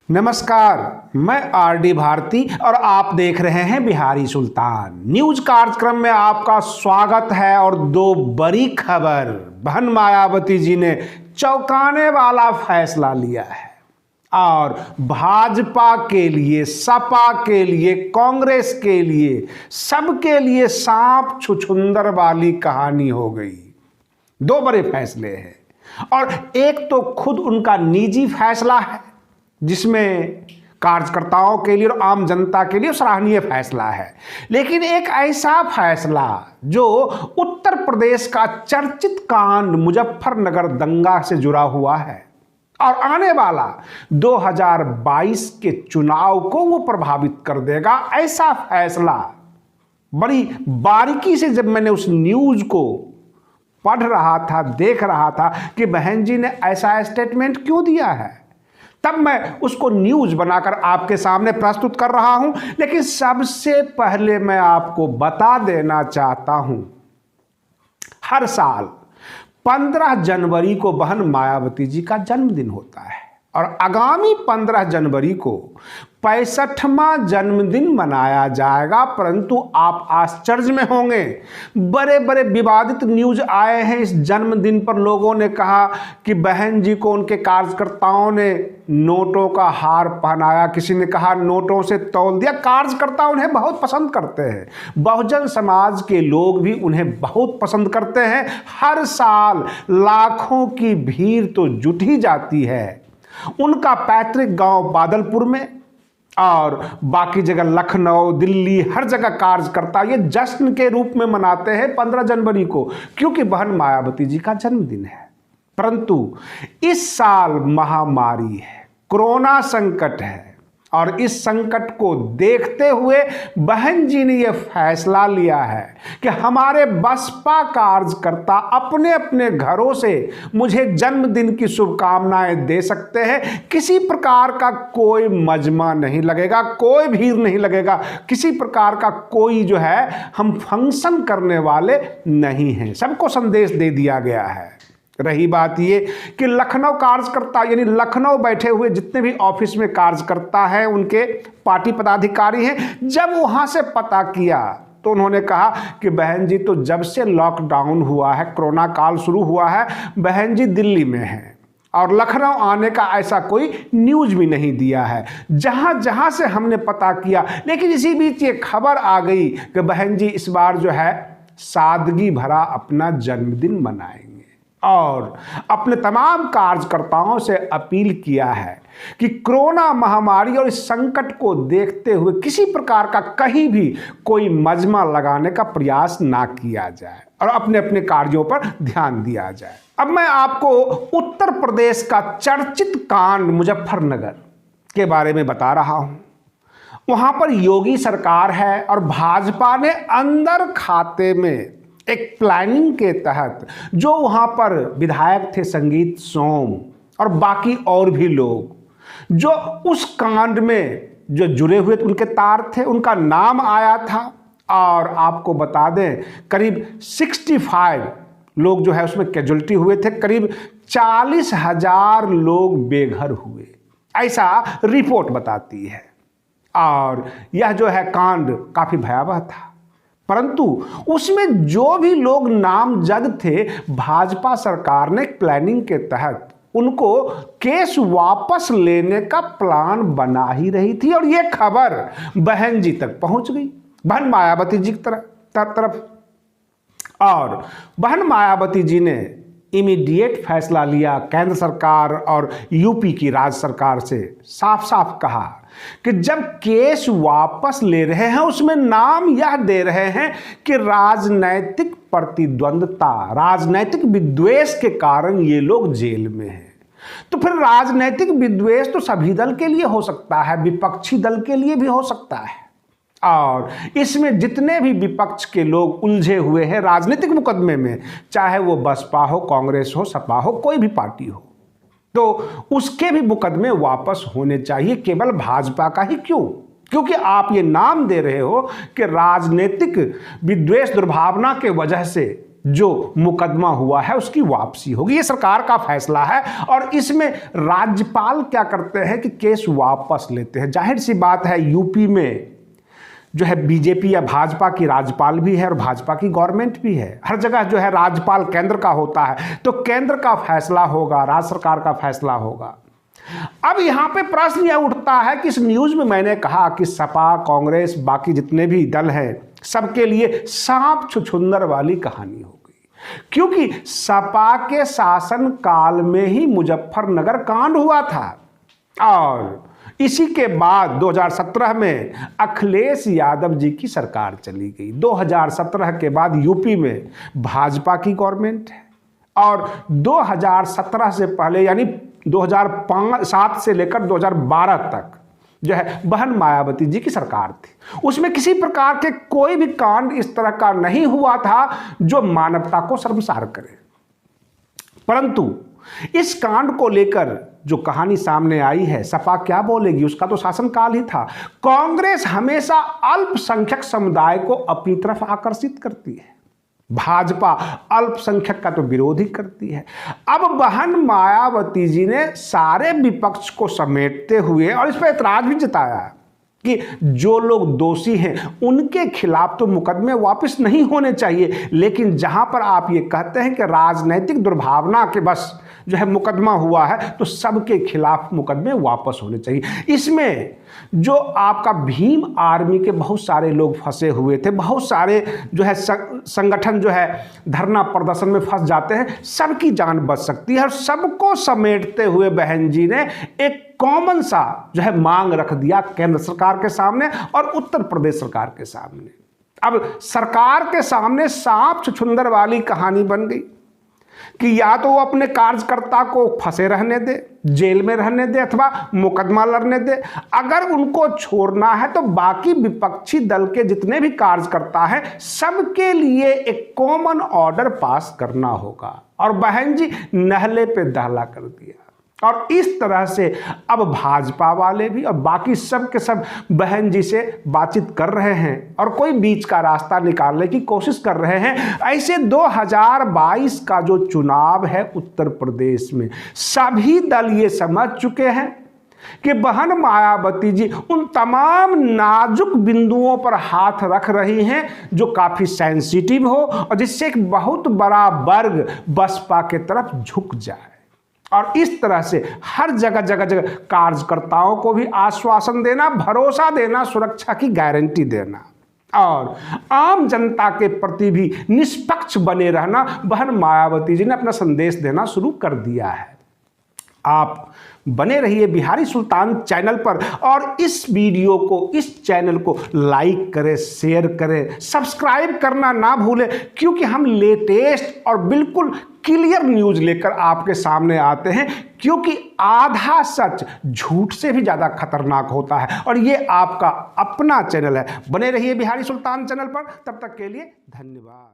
नमस्कार, मैं आरडी भारती और आप देख रहे हैं बिहारी सुल्तान न्यूज कार्यक्रम में आपका स्वागत है। और दो बड़ी खबर, बहन मायावती जी ने चौंकाने वाला फैसला लिया है और भाजपा के लिए, सपा के लिए, कांग्रेस के लिए, सबके लिए सांप छुछुंदर वाली कहानी हो गई। दो बड़े फैसले हैं और एक तो खुद उनका निजी फैसला है जिसमें कार्यकर्ताओं के लिए और आम जनता के लिए सराहनीय फैसला है, लेकिन एक ऐसा फैसला जो उत्तर प्रदेश का चर्चित कांड मुजफ्फरनगर दंगा से जुड़ा हुआ है और आने वाला 2022 के चुनाव को वो प्रभावित कर देगा। ऐसा फैसला बड़ी बारीकी से जब मैंने उस न्यूज को पढ़ रहा था, देख रहा था कि बहन जी ने ऐसा स्टेटमेंट क्यों दिया है, तब मैं उसको न्यूज बनाकर आपके सामने प्रस्तुत कर रहा हूं। लेकिन सबसे पहले मैं आपको बता देना चाहता हूं, हर साल 15 जनवरी को बहन मायावती जी का जन्मदिन होता है और आगामी 15 जनवरी को 65वां जन्मदिन मनाया जाएगा। परंतु आप आश्चर्य में होंगे, बड़े बड़े विवादित न्यूज आए हैं इस जन्मदिन पर। लोगों ने कहा कि बहन जी को उनके कार्यकर्ताओं ने नोटों का हार पहनाया, किसी ने कहा नोटों से तौल दिया। कार्यकर्ता उन्हें बहुत पसंद करते हैं, बहुजन समाज के लोग भी उन्हें बहुत पसंद करते हैं। हर साल लाखों की भीड़ तो जुट ही जाती है। उनका पैतृक गांव बादलपुर में और बाकी जगह लखनऊ, दिल्ली, हर जगह कार्यकर्ता ये जश्न के रूप में मनाते हैं 15 जनवरी को, क्योंकि बहन मायावती जी का जन्मदिन है। परंतु इस साल महामारी है, कोरोना संकट है और इस संकट को देखते हुए बहन जी ने यह फैसला लिया है कि हमारे बसपा कार्यकर्ता अपने अपने घरों से मुझे जन्मदिन की शुभकामनाएं दे सकते हैं। किसी प्रकार का कोई मजमा नहीं लगेगा, कोई भीड़ नहीं लगेगा, किसी प्रकार का कोई जो है हम फंक्शन करने वाले नहीं हैं। सबको संदेश दे दिया गया है। रही बात ये कि लखनऊ कार्यकर्ता, यानी लखनऊ बैठे हुए जितने भी ऑफिस में कार्यकर्ता हैं, उनके पार्टी पदाधिकारी हैं, जब वहां से पता किया तो उन्होंने कहा कि बहन जी तो जब से लॉकडाउन हुआ है, कोरोना काल शुरू हुआ है, बहन जी दिल्ली में हैं और लखनऊ आने का ऐसा कोई न्यूज भी नहीं दिया है। जहां जहां से हमने पता किया, लेकिन इसी बीच ये खबर आ गई कि बहन जी इस बार जो है सादगी भरा अपना जन्मदिन मनाएंगे और अपने तमाम कार्यकर्ताओं से अपील किया है कि कोरोना महामारी और इस संकट को देखते हुए किसी प्रकार का कहीं भी कोई मजमा लगाने का प्रयास ना किया जाए और अपने अपने कार्यों पर ध्यान दिया जाए। अब मैं आपको उत्तर प्रदेश का चर्चित कांड मुजफ्फरनगर के बारे में बता रहा हूं। वहां पर योगी सरकार है और भाजपा ने अंदर खाते में एक प्लानिंग के तहत, जो वहां पर विधायक थे संगीत सोम और बाकी और भी लोग जो उस कांड में जो जुड़े हुए उनके तार थे, उनका नाम आया था। और आपको बता दें करीब 65 लोग जो है उसमें कैजुअल्टी हुए थे, करीब 40,000 लोग बेघर हुए, ऐसा रिपोर्ट बताती है। और यह जो है कांड काफी भयावह था। परंतु उसमें जो भी लोग नामजद थे, भाजपा सरकार ने प्लानिंग के तहत उनको केस वापस लेने का प्लान बना ही रही थी और यह खबर बहन जी तक पहुंच गई, बहन मायावती जी की तरफ। और बहन मायावती जी ने इमीडिएट फैसला लिया। केंद्र सरकार और यूपी की राज्य सरकार से साफ साफ कहा कि जब केस वापस ले रहे हैं उसमें नाम यह दे रहे हैं कि राजनैतिक प्रतिद्वंद्विता, राजनैतिक विद्वेष के कारण ये लोग जेल में हैं। तो फिर राजनैतिक विद्वेष तो सभी दल के लिए हो सकता है, विपक्षी दल के लिए भी हो सकता है। और इसमें जितने भी विपक्ष के लोग उलझे हुए हैं राजनीतिक मुकदमे में, चाहे वो बसपा हो, कांग्रेस हो, सपा हो, कोई भी पार्टी हो, तो उसके भी मुकदमे वापस होने चाहिए। केवल भाजपा का ही क्यों? क्योंकि आप ये नाम दे रहे हो कि राजनीतिक विद्वेष दुर्भावना के वजह से जो मुकदमा हुआ है उसकी वापसी होगी। ये सरकार का फैसला है और इसमें राज्यपाल क्या करते हैं कि केस वापस लेते हैं। जाहिर सी बात है, यूपी में जो है बीजेपी या भाजपा की राज्यपाल भी है और भाजपा की गवर्नमेंट भी है। हर जगह जो है राज्यपाल केंद्र का होता है, तो केंद्र का फैसला होगा, राज्य सरकार का फैसला होगा। अब यहां पे प्रश्न यह उठता है कि इस न्यूज में मैंने कहा कि सपा, कांग्रेस, बाकी जितने भी दल हैं, सबके लिए सांप छुछुंदर वाली कहानी हो गई, क्योंकि सपा के शासन काल में ही मुजफ्फरनगर कांड हुआ था और इसी के बाद 2017 में अखिलेश यादव जी की सरकार चली गई। 2017 के बाद यूपी में भाजपा की गवर्नमेंट है और 2017 से पहले यानी 2007 से लेकर 2012 तक जो है बहन मायावती जी की सरकार थी। उसमें किसी प्रकार के कोई भी कांड इस तरह का नहीं हुआ था जो मानवता को शर्मसार करे। परंतु इस कांड को लेकर जो कहानी सामने आई है, सपा क्या बोलेगी, उसका तो शासनकाल ही था। कांग्रेस हमेशा अल्पसंख्यक समुदाय को अपनी तरफ आकर्षित करती है, भाजपा अल्पसंख्यक का तो विरोध ही करती है। अब बहन मायावती जी ने सारे विपक्ष को समेटते हुए और इस पर ऐतराज भी जताया कि जो लोग दोषी हैं उनके खिलाफ तो मुकदमे वापस नहीं होने चाहिए, लेकिन जहां पर आप ये कहते हैं कि राजनीतिक दुर्भावना के बस जो है मुकदमा हुआ है तो सबके खिलाफ मुकदमे वापस होने चाहिए। इसमें जो आपका भीम आर्मी के बहुत सारे लोग फंसे हुए थे, बहुत सारे जो है संगठन जो है धरना प्रदर्शन में फंस जाते हैं, सबकी जान बच सकती है और सबको समेटते हुए बहन जी ने एक कॉमन सा जो है मांग रख दिया केंद्र सरकार के सामने और उत्तर प्रदेश सरकार के सामने। अब सरकार के सामने सांप छुछुंदर वाली कहानी बन गई कि या तो वो अपने कार्यकर्ता को फंसे रहने दे, जेल में रहने दे अथवा मुकदमा लड़ने दे। अगर उनको छोड़ना है तो बाकी विपक्षी दल के जितने भी कार्यकर्ता हैं सबके लिए एक कॉमन ऑर्डर पास करना होगा और बहन जी नहले पे दहला कर दिया। और इस तरह से अब भाजपा वाले भी और बाकी सब के सब बहन जी से बातचीत कर रहे हैं और कोई बीच का रास्ता निकालने की कोशिश कर रहे हैं। ऐसे 2022 का जो चुनाव है उत्तर प्रदेश में सभी दल ये समझ चुके हैं कि बहन मायावती जी उन तमाम नाजुक बिंदुओं पर हाथ रख रही हैं जो काफी सेंसिटिव हो और जिससे एक बहुत बड़ा वर्ग बसपा के तरफ झुक जाए। और इस तरह से हर जगह कार्यकर्ताओं को भी आश्वासन देना, भरोसा देना, सुरक्षा की गारंटी देना और आम जनता के प्रति भी निष्पक्ष बने रहना बहन मायावती जी ने अपना संदेश देना शुरू कर दिया है। आप बने रहिए बिहारी सुल्तान चैनल पर और इस वीडियो को, इस चैनल को लाइक करें, शेयर करें, सब्सक्राइब करना ना भूलें, क्योंकि हम लेटेस्ट और बिल्कुल क्लियर न्यूज़ लेकर आपके सामने आते हैं। क्योंकि आधा सच झूठ से भी ज़्यादा खतरनाक होता है और ये आपका अपना चैनल है। बने रहिए बिहारी सुल्तान चैनल पर, तब तक के लिए धन्यवाद।